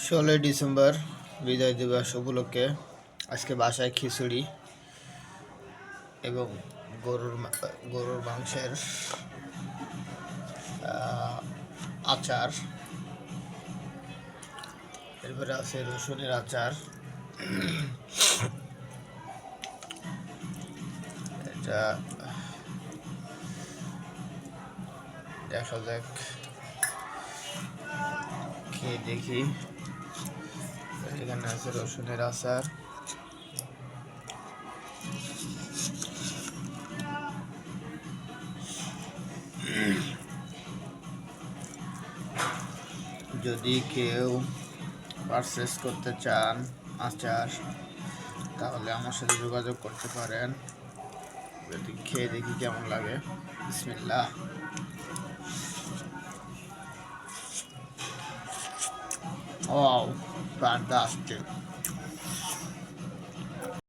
16 December বিজয় দিবস উপলক্ষে আজকে বাসায় খিচুড়ি এবং গরুর মাংসের আচার, এরপরে আছে রসুনের আচার। এটা দেখা যাক, খেয়ে দেখি। এখানে আছে রসুনের আচার, যদি কেউ পারচেস করতে চান আচার তাহলে আমার সাথে যোগাযোগ করতে পারেন। যদি খেয়ে দেখি কেমন লাগে। বিসমিল্লাহ। Wow, fantastic!